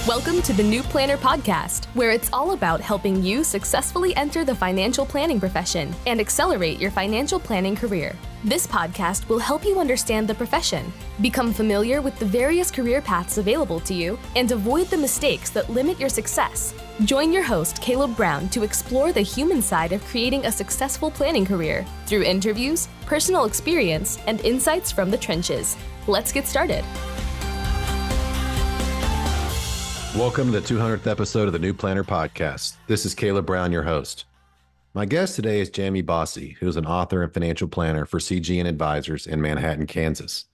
Welcome to the New Planner Podcast, where it's all about helping you successfully enter the financial planning profession and accelerate your financial planning career. This podcast will help you understand the profession, become familiar with the various career paths available to you, and avoid the mistakes that limit your success. Join your host, Caleb Brown, to explore the human side of creating a successful planning career through interviews, personal experience, and insights from the trenches. Let's get started. Welcome to the 200th episode of the New Planner Podcast. This is Caleb Brown, your host. My guest today is Jamie Bosse, who is an author and financial planner for CGN Advisors in Manhattan, Kansas.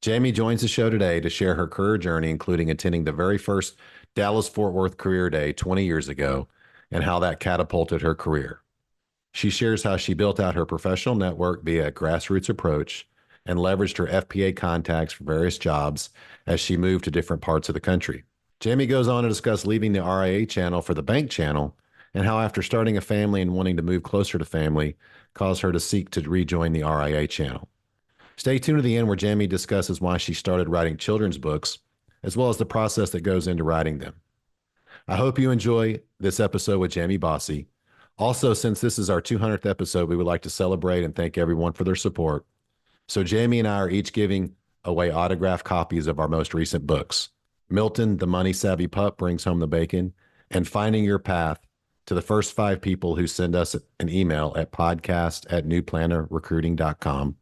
Jamie joins the show today to share her career journey, including attending the very first Dallas-Fort Worth Career Day 20 years ago and how that catapulted her career. She shares how she built out her professional network via a grassroots approach and leveraged her FPA contacts for various jobs as she moved to different parts of the country. Jamie goes on to discuss leaving the RIA channel for the bank channel and how after starting a family and wanting to move closer to family caused her to seek to rejoin the RIA channel. Stay tuned to the end where Jamie discusses why she started writing children's books, as well as the process that goes into writing them. I hope you enjoy this episode with Jamie Bosse. Also, since this is our 200th episode, we would like to celebrate and thank everyone for their support. So Jamie and I are each giving away autographed copies of our most recent books. Milton, the Money Savvy Pup, Brings Home the Bacon, and Finding Your Path, to the first 5 people who send us an email at podcast@newplannerrecruiting.com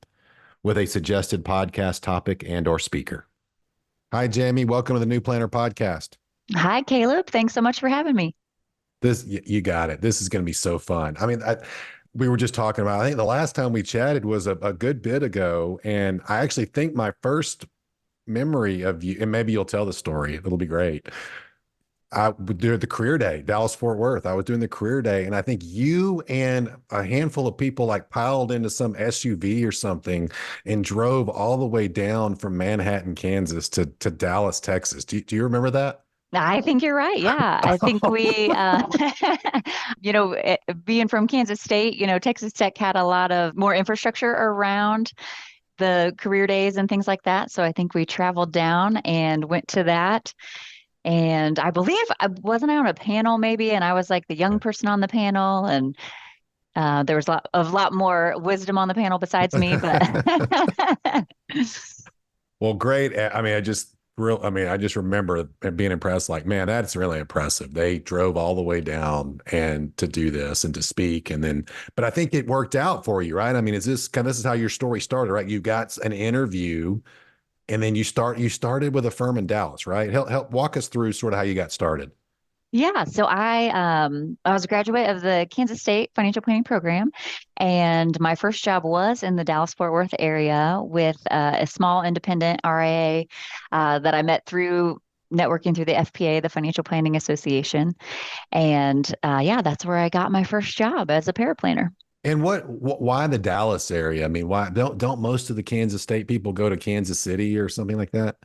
with a suggested podcast topic and or speaker. Hi, Jamie. Welcome to the New Planner Podcast. Hi, Caleb. Thanks so much for having me. You got it. This is going to be so fun. I mean, we were just talking about, I think the last time we chatted was a good bit ago, and I actually think my first memory of you, and maybe you'll tell the story, it'll be great. I would do the career day, Dallas Fort Worth. I was doing the career day, and I think you and a handful of people like piled into some SUV or something and drove all the way down from Manhattan, Kansas to Dallas, Texas. Do you remember that? I think you're right. Yeah. I think we, being from Kansas State, Texas Tech had a lot of more infrastructure around the career days and things like that. So I think we traveled down and went to that. And I believe wasn't I on a panel maybe, and I was like the young person on the panel, and there was a lot more wisdom on the panel besides me. But well, great. I just remember being impressed. Like, man, that's really impressive. They drove all the way down and to do this and to speak, and then. But I think it worked out for you, right? I mean, this is how your story started, right? You got an interview. And then you started with a firm in Dallas, right? Help walk us through sort of how you got started. Yeah, so I was a graduate of the Kansas State Financial Planning Program, and my first job was in the Dallas-Fort Worth area with a small independent RIA that I met through networking through the FPA, the Financial Planning Association, and that's where I got my first job as a paraplanner. And why the Dallas area? I mean, why don't most of the Kansas State people go to Kansas City or something like that?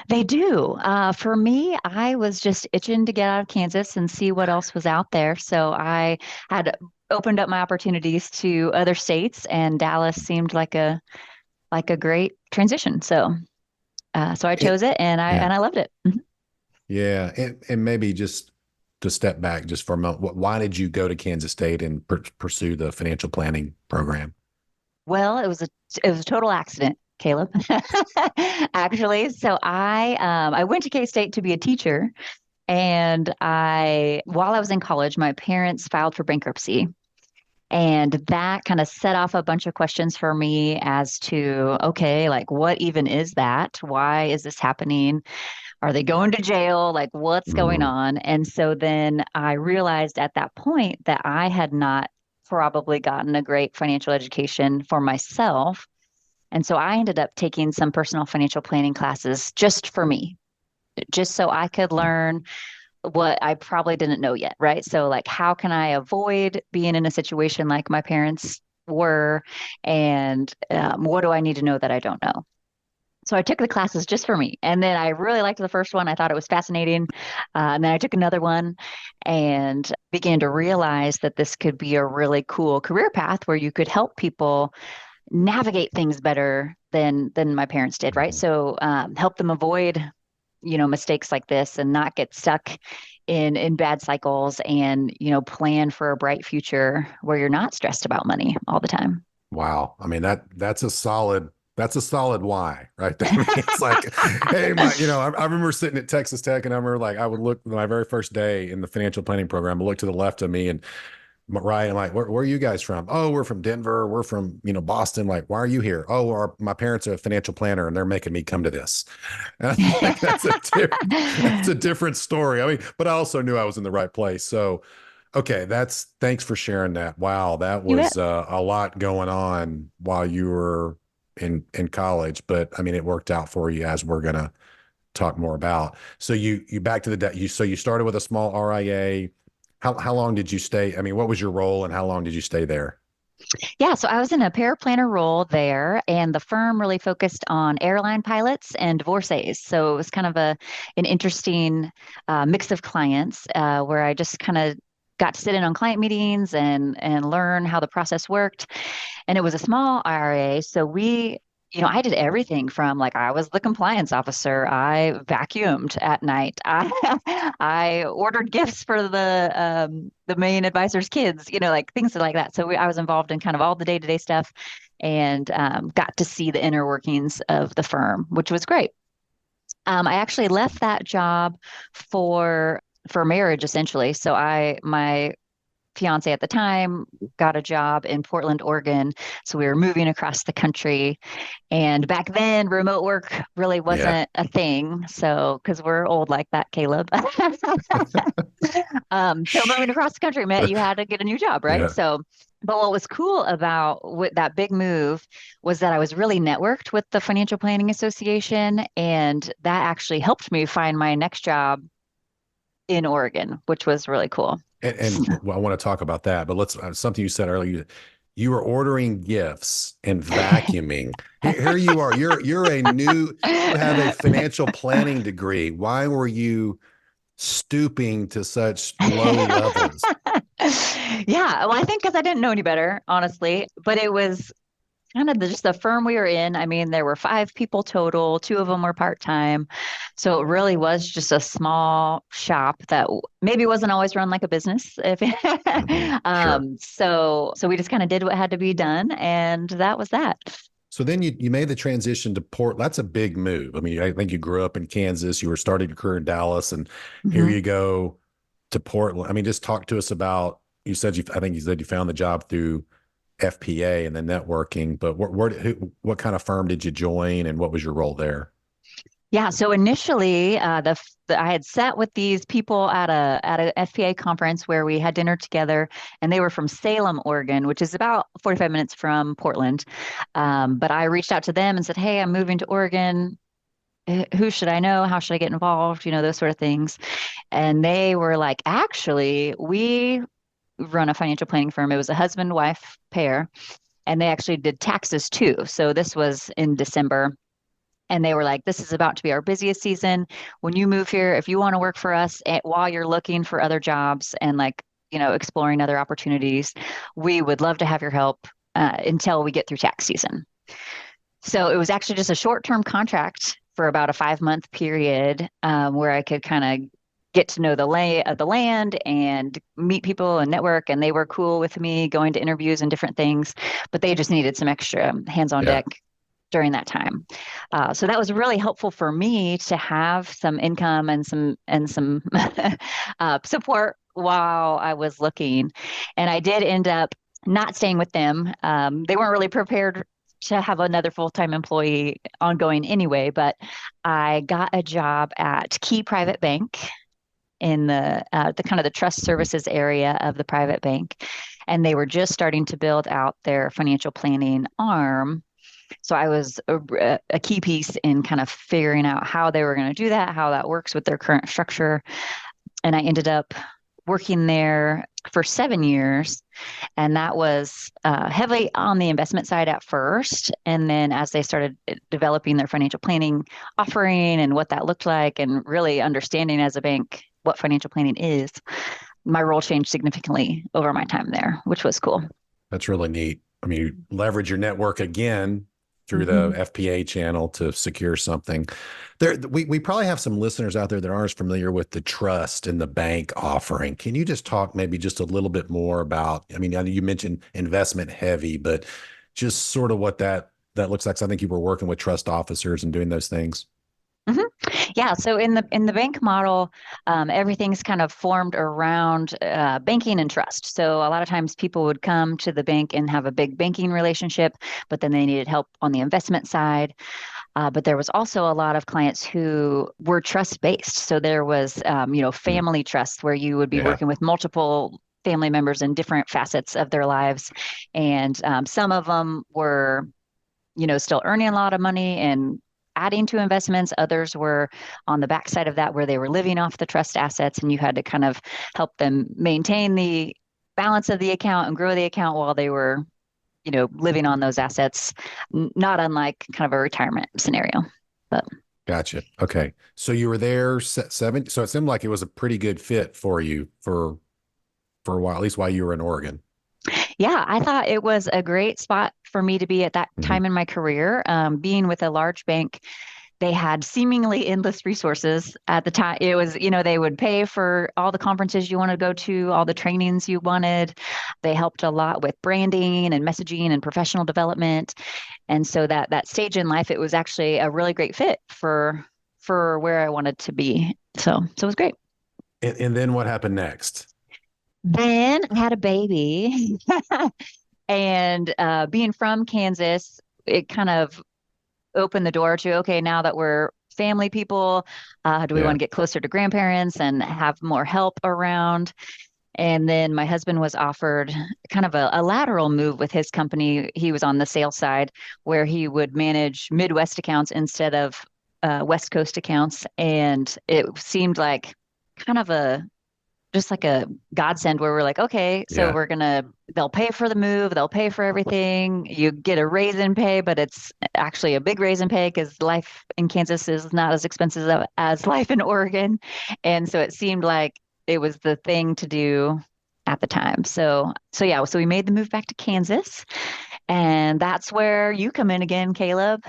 They do. For me, I was just itching to get out of Kansas and see what else was out there. So I had opened up my opportunities to other states, and Dallas seemed like a great transition. So I chose it, and I loved it. Mm-hmm. Yeah, and maybe just to step back just for a moment, why did you go to Kansas State and pursue the financial planning program? Well, it was a total accident, Caleb. Actually, so I went to K-State to be a teacher, and while I was in college, my parents filed for bankruptcy, and that kind of set off a bunch of questions for me as to, okay, like what even is that? Why is this happening? Are they going to jail? Like, what's going on? And so then I realized at that point that I had not probably gotten a great financial education for myself. And so I ended up taking some personal financial planning classes just for me, just so I could learn what I probably didn't know yet, right? So like, how can I avoid being in a situation like my parents were? And what do I need to know that I don't know? So I took the classes just for me. And then I really liked the first one. I thought it was fascinating. And then I took another one and began to realize that this could be a really cool career path where you could help people navigate things better than my parents did, right? So help them avoid mistakes like this and not get stuck in bad cycles and, plan for a bright future where you're not stressed about money all the time. Wow. I mean, that's a solid why right there. I mean, it's like, hey, I remember sitting at Texas Tech and I remember I would look my very first day in the financial planning program, I look to the left of me and I'm like, where are you guys from? Oh, we're from Denver. We're from, Boston. Like, why are you here? Oh, my parents are a financial planner and they're making me come to this. And I think that's a different story. I mean, but I also knew I was in the right place. So, okay, thanks for sharing that. Wow. That You bet. was a lot going on while you were in college, but I mean, it worked out for you as we're going to talk more about. So you back to so you started with a small RIA. How long did you stay? I mean, what was your role and how long did you stay there? Yeah, so I was in a paraplanner role there, and the firm really focused on airline pilots and divorcees. So it was kind of an interesting mix of clients where I just kind of got to sit in on client meetings and learn how the process worked. And it was a small IRA, so I did everything from I was the compliance officer. I vacuumed at night. I ordered gifts for the main advisor's kids. Things like that. So I was involved in kind of all the day-to-day stuff, and got to see the inner workings of the firm, which was great. I actually left that job for marriage, essentially. So my fiance at the time got a job in Portland, Oregon. So we were moving across the country. And back then, remote work really Yeah. wasn't a thing. So, because we're old like that, Caleb. So moving across the country meant you had to get a new job, right? Yeah. So, but what was cool about that big move was that I was really networked with the Financial Planning Association, and that actually helped me find my next job in Oregon, which was really cool. And well, I want to talk about that, but let's something you said earlier. You were ordering gifts and vacuuming. Here you are. You have a financial planning degree. Why were you stooping to such low levels? Yeah, well, I think because I didn't know any better, honestly, but it was kind of just the firm we were in. I mean, there were 5 people total, 2 of them were part-time. So it really was just a small shop that maybe wasn't always run like a business. If Sure. so we just kind of did what had to be done, and that was that. So then you made the transition to Port. That's a big move. I mean, I think you grew up in Kansas. You were starting your career in Dallas, and here Mhm. you go to Portland. I mean, just talk to us about. I think you said you found the job through FPA and the networking. But what kind of firm did you join, and what was your role there? Yeah, so initially, I had sat with these people at a FPA conference where we had dinner together, and they were from Salem, Oregon, which is about 45 minutes from Portland. But I reached out to them and said, "Hey, I'm moving to Oregon. Who should I know? How should I get involved? Those sort of things." And they were like, "Actually, we run a financial planning firm. It was a husband-wife pair, and they actually did taxes too. So this was in December." And they were like, "This is about to be our busiest season. When you move here, if you want to work for us while you're looking for other jobs and exploring other opportunities, we would love to have your help until we get through tax season." So it was actually just a short-term contract for about a 5-month period where I could kind of get to know the lay of the land and meet people and network. And they were cool with me going to interviews and different things, but they just needed some extra hands on Yeah. deck during that time. So that was really helpful for me to have some income and some support while I was looking. And I did end up not staying with them. They weren't really prepared to have another full-time employee ongoing anyway, but I got a job at Key Private Bank in the kind of the trust services area of the private bank, and they were just starting to build out their financial planning arm. So I was a key piece in kind of figuring out how they were going to do that, how that works with their current structure. And I ended up working there for 7 years. And that was heavily on the investment side at first. And then as they started developing their financial planning offering and what that looked like, and really understanding as a bank what financial planning is, my role changed significantly over my time there, which was cool. That's really neat. I mean, you leverage your network again through the FPA channel to secure something. We probably have some listeners out there that aren't as familiar with the trust and the bank offering. Can you just talk maybe just a little bit more about, I mean, I know you mentioned investment heavy, but just sort of what that looks like. So I think you were working with trust officers and doing those things. hmm Yeah. So in the bank model, everything's kind of formed around banking and trust. So a lot of times people would come to the bank and have a big banking relationship, but then they needed help on the investment side. But there was also a lot of clients who were trust based. So there was, Mm. family trust where you would be Yeah. working with multiple family members in different facets of their lives, and some of them were still earning a lot of money and adding to investments. Others were on the backside of that where they were living off the trust assets, and you had to kind of help them maintain the balance of the account and grow the account while they were, living on those assets, not unlike kind of a retirement scenario. But Gotcha. Okay. So you were there seven. So it seemed like it was a pretty good fit for you for a while, at least while you were in Oregon. yeah, I thought it was a great spot for me to be at that Mhm. time in my career. Being with a large bank, they had seemingly endless resources at the time. It was, they would pay for all the conferences you wanted to go to, all the trainings you wanted. They helped a lot with branding and messaging and professional development. And so that stage in life, it was actually a really great fit for where I wanted to be. So it was great. And then what happened next? Then I had a baby. And being from Kansas, it kind of opened the door to, okay, now that we're family people, do we want Yeah. to get closer to grandparents and have more help around? And then my husband was offered kind of a lateral move with his company. He was on the sales side where he would manage Midwest accounts instead of West Coast accounts. And it seemed like kind of just like a godsend where we're like, okay, so Yeah. they'll pay for the move, they'll pay for everything. You get a raise in pay, but it's actually a big raise in pay because life in Kansas is not as expensive as life in Oregon. And so it seemed like it was the thing to do at the time. So yeah, so we made the move back to Kansas, and that's where you come in again, Caleb,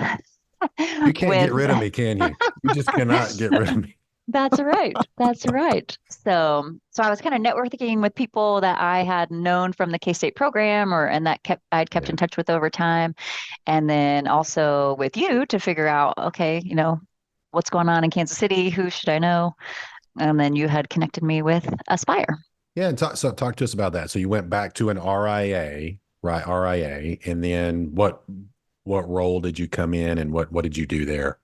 You can't get with rid of me, can you? You just cannot get rid of me. That's right. That's right. So I was kind of networking with people that I had known from the K-State program and that I'd kept Yeah. in touch with over time. And then also with you to figure out, okay, what's going on in Kansas City? Who should I know? And then you had connected me with Aspire. Yeah. And talk to us about that. So you went back to an RIA, right? RIA. And then what role did you come in and what did you do there?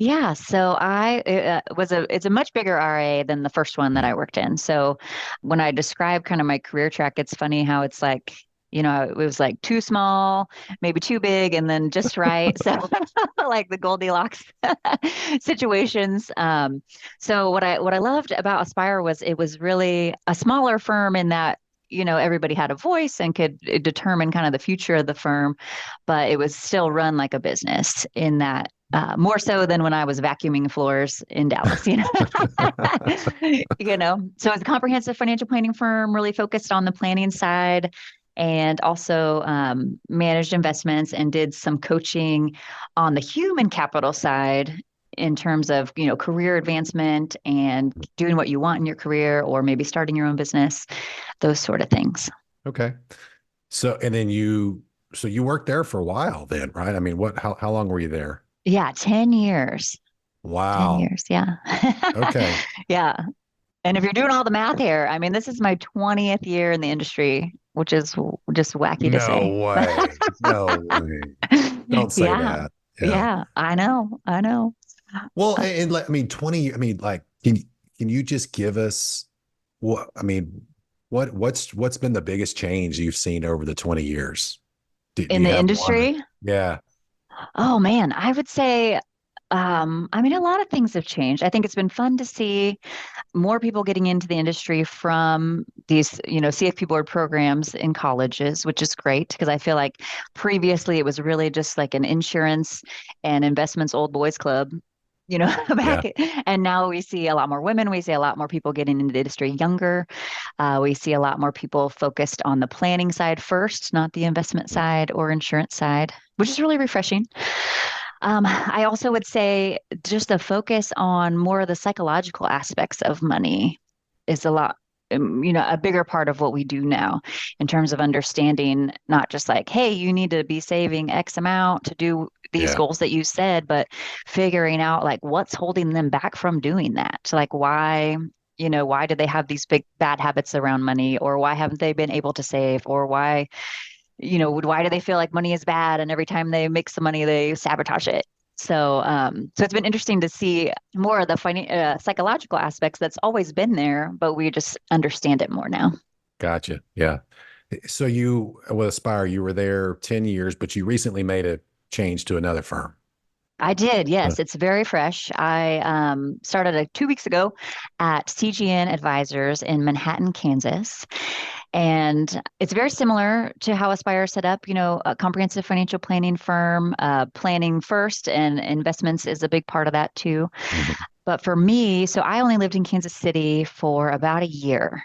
Yeah, so I it's a much bigger RA than the first one that Mm. I worked in. So when I describe kind of my career track, it's funny how it's like, it was like too small, maybe too big, and then just right. So like the Goldilocks situations. So what I loved about Aspire was it was really a smaller firm in that, everybody had a voice and could determine kind of the future of the firm, but it was still run like a business in that more so than when I was vacuuming floors in Dallas, So it's a comprehensive financial planning firm, really focused on the planning side, and also managed investments and did some coaching on the human capital side in terms of, career advancement and doing what you want in your career, or maybe starting your own business, those sort of things. Okay. So, and then so you worked there for a while then, right? I mean, how long were you there? Yeah, 10 years. 10 Wow. years. Yeah. Okay. Yeah. And if you're doing all the math here, I mean, this is my 20th year in the industry, which is just wacky to No say. way. No way. Don't say Yeah. that. Yeah. Yeah. I know. I know. Well, and like, I mean, 20, I mean, like, can you just give us I mean, what's been the biggest change you've seen over the 20 years? Do In you the have one? industry, Yeah. oh man, I would say, I mean, a lot of things have changed. I think it's been fun to see more people getting into the industry from these, CFP board programs in colleges, which is great because I feel like previously it was really just like an insurance and investments old boys club. Yeah. back. And now we see a lot more women. We see a lot more people getting into the industry younger. We see a lot more people focused on the planning side first, not the investment side or insurance side, which is really refreshing. I also would say just the focus on more of the psychological aspects of money is a lot, a bigger part of what we do now in terms of understanding not just like, hey, you need to be saving X amount to do these Yeah. goals that you said, but figuring out like what's holding them back from doing that. So like why do they have these big bad habits around money, or why haven't they been able to save, or why do they feel like money is bad and every time they make some money they sabotage it? So it's been interesting to see more of the psychological aspects that's always been there, but we just understand it more now. Gotcha. Yeah. So you with Aspire, you were there 10 years, but you recently made a change to another firm. I did, Uh, yes. It's very fresh. I started 2 weeks ago at CGN Advisors in Manhattan, Kansas. And it's very similar to how Aspire is set up, a comprehensive financial planning firm, planning first, and investments is a big part of that too. mhm. But for me, so I only lived in Kansas City for about a year.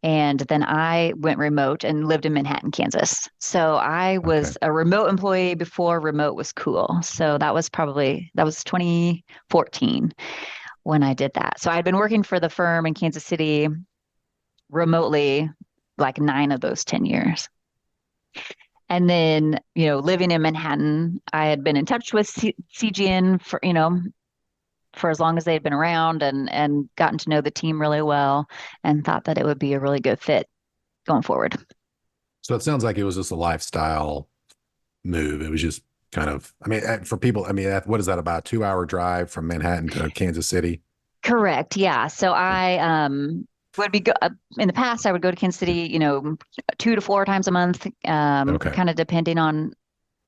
And then I went remote and lived in Manhattan, Kansas. So I Okay. was a remote employee before remote was cool. So that was 2014 when I did that. So I'd been working for the firm in Kansas City remotely like 9 of those 10 years. And then, living in Manhattan, I had been in touch with CGN for as long as they had been around and gotten to know the team really well and thought that it would be a really good fit going forward. So it sounds like it was just a lifestyle move. It was just kind of, I mean, for people, I mean, what is that, about a 2 hour drive from Manhattan to Kansas City? Correct. Yeah. So I would be in the past I would go to Kansas City, 2 to 4 times a month, Okay. kind of depending on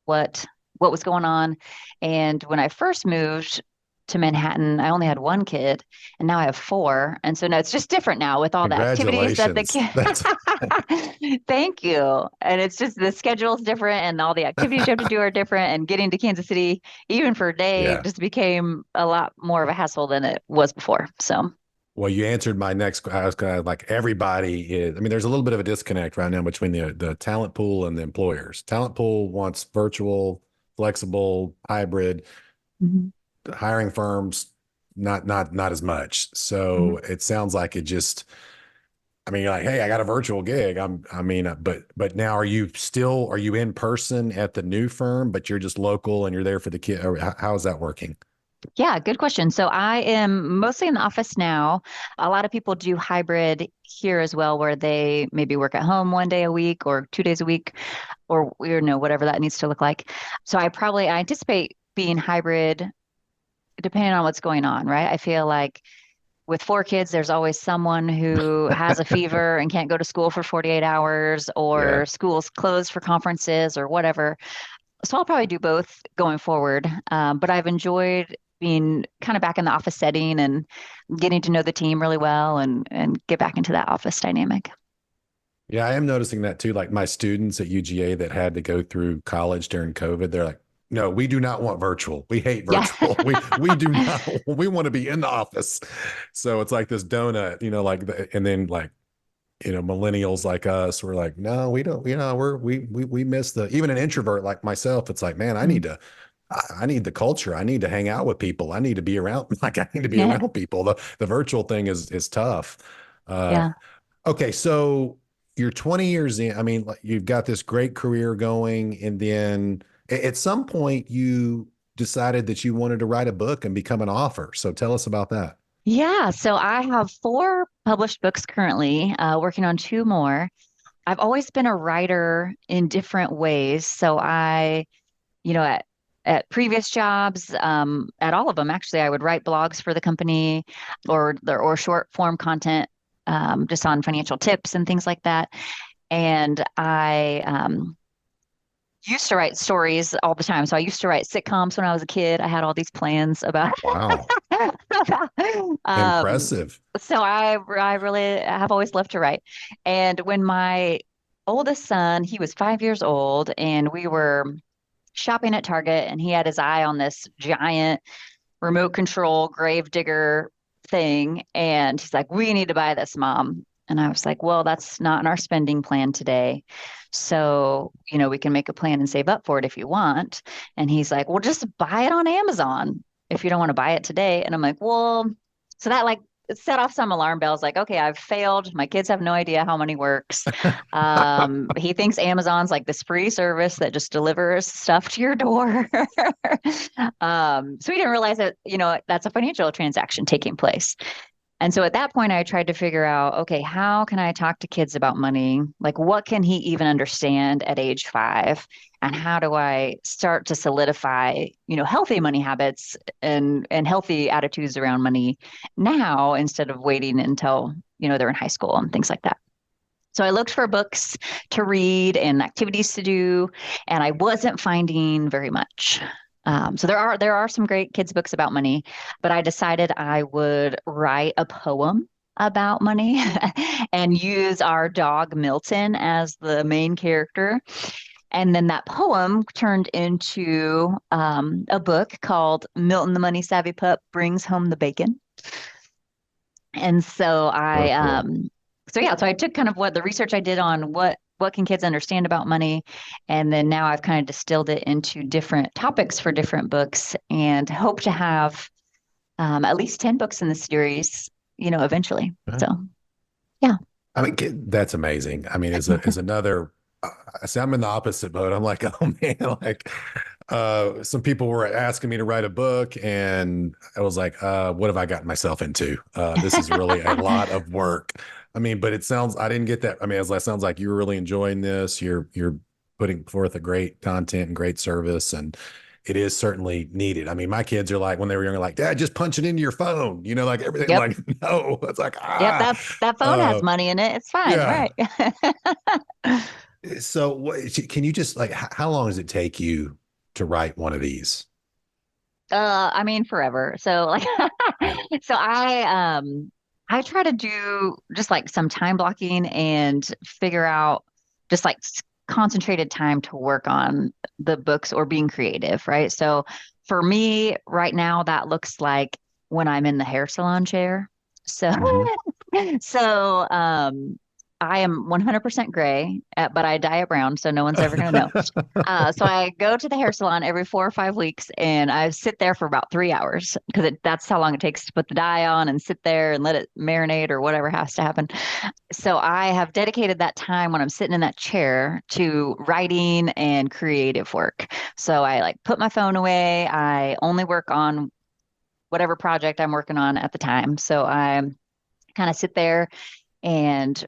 what was going on. And when I first moved to Manhattan, I only had one kid, and now I have four. And so now it's just different now with all the activities that the Congratulations. kid. That's, Thank you. And it's just the schedule is different, and all the activities you have to do are different. And getting to Kansas City, even for a day, yeah. just became a lot more of a hassle than it was before. So. Well, you answered my next. I was kind of like, everybody is. I mean, there's a little bit of a disconnect right now between the talent pool and the employers. Talent pool wants virtual, flexible, hybrid. Mhm. Hiring firms, not as much. So Mhm. it sounds like it just. I mean, you're like, hey, I got a virtual gig. I mean, but now are you in person at the new firm, but you're just local and you're there for the kid? Or how is that working? Yeah, good question. So I am mostly in the office now. A lot of people do hybrid here as well, where they maybe work at home 1 day a week or 2 days a week, or whatever that needs to look like. So I anticipate being hybrid depending on what's going on, right? I feel like with 4 kids, there's always someone who has a fever and can't go to school for 48 hours, Yeah. or school's closed for conferences or whatever. So I'll probably do both going forward. But I've enjoyed being kind of back in the office setting and getting to know the team really well and get back into that office dynamic. Yeah, I am noticing that too. Like my students at UGA that had to go through college during COVID, they're like, no, we do not want virtual. We hate Yeah. virtual. We do not. We want to be in the office. So it's like this donut, like, and then like, millennials like us, we're like, no, we don't. We miss the, even an introvert like myself. It's like, man, Mm. I need the culture. I need to hang out with people. I need to be around. Like I need to be Yeah. around people. The virtual thing is tough. Uh, Yeah. Okay, so you're 20 years in. I mean, like, you've got this great career going, and then at some point you decided that you wanted to write a book and become an author. So tell us about that. Yeah. So I have 4 published books currently, working on 2 more. I've always been a writer in different ways. So at previous jobs, at all of them, actually, I would write blogs for the company or short form content, just on financial tips and things like that. And I used to write stories all the time. So I used to write sitcoms when I was a kid. I had all these plans about. Wow, um, impressive. so I really have always loved to write. And when my oldest son, he was 5 years old, and we were shopping at Target, and he had his eye on this giant remote control grave digger thing. And he's like, we need to buy this, Mom. And I was like, well, that's not in our spending plan today. So, we can make a plan and save up for it if you want. And he's like, well, just buy it on Amazon if you don't want to buy it today. And I'm like, well, so that like set off some alarm bells like, okay, I've failed. My kids have no idea how money works. He thinks Amazon's like this free service that just delivers stuff to your door. So we didn't realize that, that's a financial transaction taking place. And so at that point, I tried to figure out, okay, how can I talk to kids about money? Like, what can he even understand at age 5? And how do I start to solidify, healthy money habits and healthy attitudes around money now instead of waiting until, they're in high school and things like that. So I looked for books to read and activities to do, and I wasn't finding very much. So there are some great kids books about money, but I decided I would write a poem about money and use our dog Milton as the main character. And then that poem turned into a book called Milton the Money Savvy Pup Brings Home the Bacon. And so so I took kind of what the research I did on what can kids understand about money, and then now I've kind of distilled it into different topics for different books, and hope to have at least 10 books in the series, eventually. So, yeah. I mean, that's amazing. I mean, as another, I say I'm in the opposite boat. I'm like, oh man, like some people were asking me to write a book, and I was like, what have I gotten myself into? This is really a lot of work. I mean, but I didn't get that. I mean, it sounds like you're really enjoying this. You're putting forth a great content and great service, and it is certainly needed. I mean, my kids are like, when they were younger, like, Dad, just punch it into your phone, like everything. Yep. Like, no, it's like, Yep, that phone has money in it. It's fine, yeah. Right? So can you just like, how long does it take you to write one of these? I mean, forever. So like, so I try to do just like some time blocking and figure out just like concentrated time to work on the books or being creative, right? So for me right now, that looks like when I'm in the hair salon chair. So, so I am 100% gray, but I dye it brown, so no one's ever going to know. So I go to the hair salon every 4 or 5 weeks, and I sit there for about 3 hours because that's how long it takes to put the dye on and sit there and let it marinate or whatever has to happen. So I have dedicated that time when I'm sitting in that chair to writing and creative work. So I like put my phone away. I only work on whatever project I'm working on at the time. So I kind of sit there and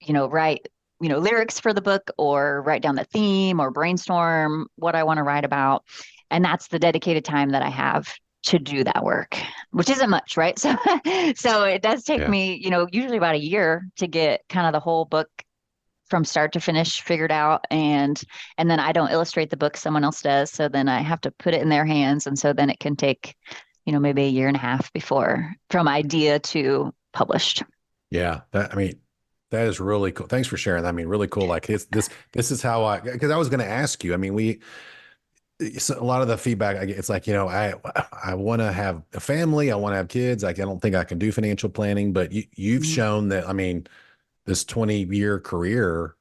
write, lyrics for the book or write down the theme or brainstorm what I want to write about. And that's the dedicated time that I have to do that work, which isn't much, right? So, so it does take me, usually about a year to get kind of the whole book from start to finish figured out. And then I don't illustrate the book, someone else does. So then I have to put it in their hands. And so then it can take, maybe a year and a half before from idea to published. Yeah. That is really cool. Thanks for sharing that. I mean, really cool. Like this is how because I was going to ask you, I mean, a lot of the feedback I get, it's like, I want to have a family. I want to have kids. Like, I don't think I can do financial planning, but you've shown that, I mean, this 20-year career,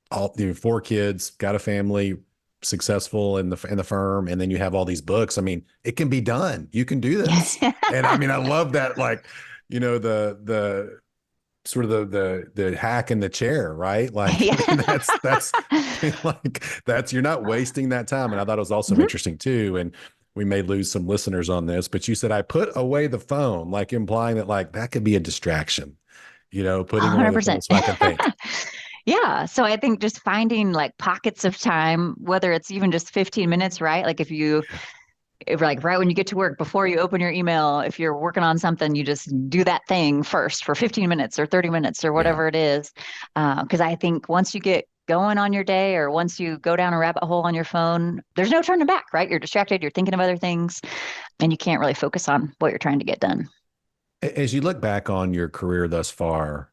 all 4 kids, got a family, successful in the firm, and then you have all these books. I mean, it can be done. You can do this. And I mean, I love that, like, the sort of the hack in the chair, right? Like, I mean, that's like, you're not wasting that time. And I thought it was also interesting too. And we may lose some listeners on this, but you said, I put away the phone, like implying that like that could be a distraction, putting 100%. Away the phone so I can think. Yeah. So I think just finding like pockets of time, whether it's even just 15 minutes, right? Like if like right when you get to work, before you open your email, if you're working on something, you just do that thing first for 15 minutes or 30 minutes or whatever it is. Because I think once you get going on your day or once you go down a rabbit hole on your phone, there's no turning back, right? You're distracted, you're thinking of other things, and you can't really focus on what you're trying to get done. As you look back on your career thus far,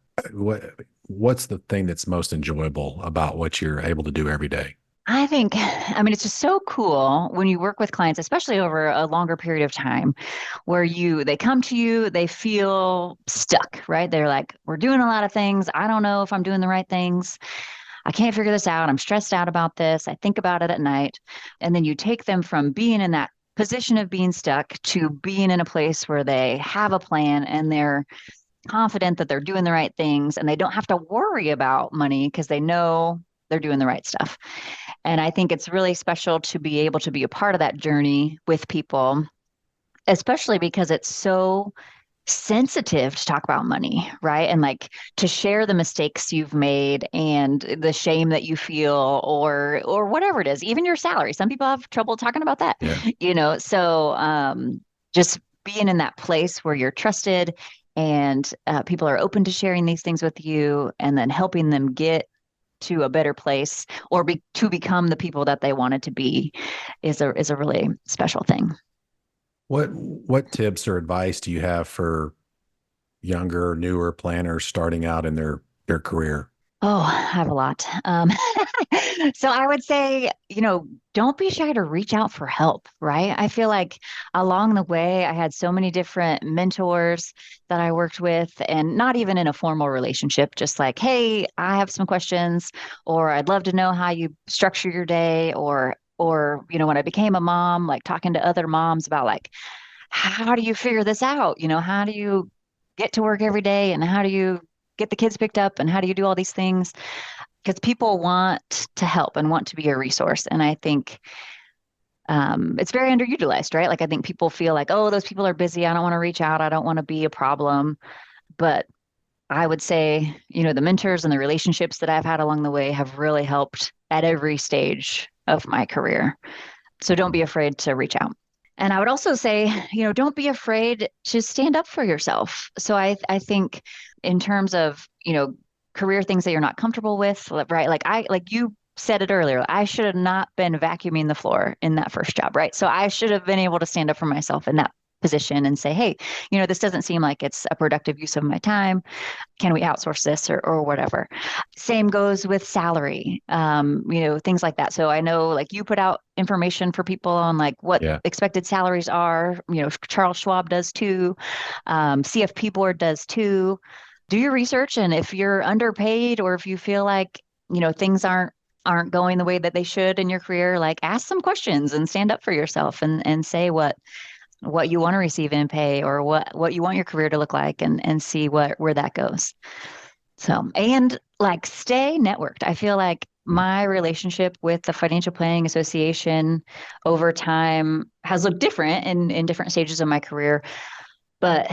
what's the thing that's most enjoyable about what you're able to do every day? it's just so cool when you work with clients, especially over a longer period of time, where they come to you, they feel stuck, right? They're like, we're doing a lot of things. I don't know if I'm doing the right things. I can't figure this out. I'm stressed out about this. I think about it at night. And then you take them from being in that position of being stuck to being in a place where they have a plan and they're confident that they're doing the right things and they don't have to worry about money because they know they're doing the right stuff. And I think it's really special to be able to be a part of that journey with people, especially because it's so sensitive to talk about money, right? And like to share the mistakes you've made and the shame that you feel or whatever it is, even your salary. Some people have trouble talking about that, So just being in that place where you're trusted and people are open to sharing these things with you and then helping them get to a better place or to become the people that they wanted to be is a really special thing. What tips or advice do you have for younger, newer planners starting out in their career? Oh, I have a lot. So I would say, don't be shy to reach out for help, right? I feel like along the way, I had so many different mentors that I worked with, and not even in a formal relationship, just like, hey, I have some questions, or I'd love to know how you structure your day, or when I became a mom, like talking to other moms about like, how do you figure this out? How do you get to work every day and how do you get the kids picked up and how do you do all these things? Because people want to help and want to be a resource. And I think it's very underutilized, right? Like I think people feel like, oh, those people are busy. I don't want to reach out. I don't want to be a problem. But I would say, the mentors and the relationships that I've had along the way have really helped at every stage of my career. So don't be afraid to reach out. And I would also say, don't be afraid to stand up for yourself. So I think in terms of, career things that you're not comfortable with, right? Like you said it earlier, I should have not been vacuuming the floor in that first job, right? So I should have been able to stand up for myself in that position and say, hey, this doesn't seem like it's a productive use of my time. Can we outsource this or whatever? Same goes with salary, things like that. So I know like you put out information for people on like what expected salaries are, Charles Schwab does too. CFP board does too. Do your research. And if you're underpaid or if you feel like, things aren't going the way that they should in your career, like ask some questions and stand up for yourself and say what you want to receive in pay or what you want your career to look like and see where that goes. So, and like stay networked. I feel like my relationship with the Financial Planning Association over time has looked different in different stages of my career. But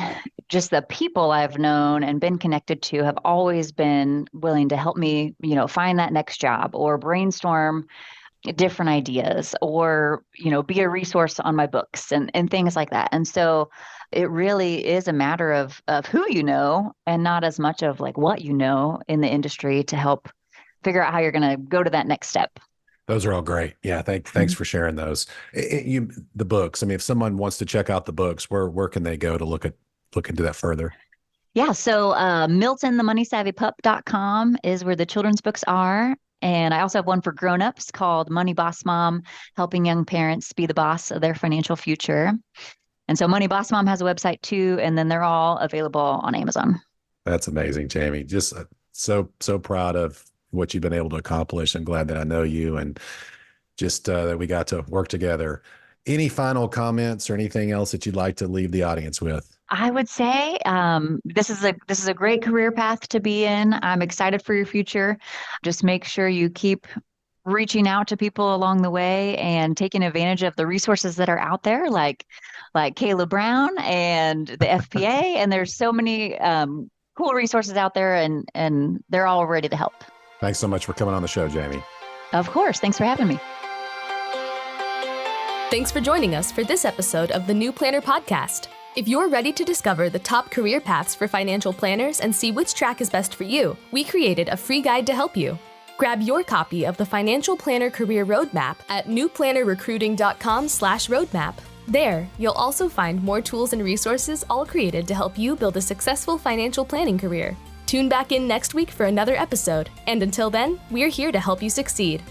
just the people I've known and been connected to have always been willing to help me, find that next job or brainstorm different ideas or, be a resource on my books and things like that. And so it really is a matter of who you know and not as much of like what you know in the industry to help figure out how you're going to go to that next step. Those are all great. Yeah. Thanks for sharing those. The books. I mean, if someone wants to check out the books, where can they go to look into that further? Yeah. So MiltonTheMoneySavvyPup.com is where the children's books are. And I also have one for grownups called Money Boss Mom, helping young parents be the boss of their financial future. And so Money Boss Mom has a website too, and then they're all available on Amazon. That's amazing, Jamie. Just so proud of what you've been able to accomplish. I'm glad that I know you and just that we got to work together. Any final comments or anything else that you'd like to leave the audience with? I would say this is a great career path to be in. I'm excited for your future. Just make sure you keep reaching out to people along the way and taking advantage of the resources that are out there, like Kayla Brown and the FPA. And there's so many cool resources out there, and they're all ready to help. Thanks so much for coming on the show, Jamie. Of course. Thanks for having me. Thanks for joining us for this episode of the New Planner Podcast. If you're ready to discover the top career paths for financial planners and see which track is best for you, we created a free guide to help you. Grab your copy of the Financial Planner Career Roadmap at newplannerrecruiting.com/roadmap. There, you'll also find more tools and resources all created to help you build a successful financial planning career. Tune back in next week for another episode, and until then, we're here to help you succeed.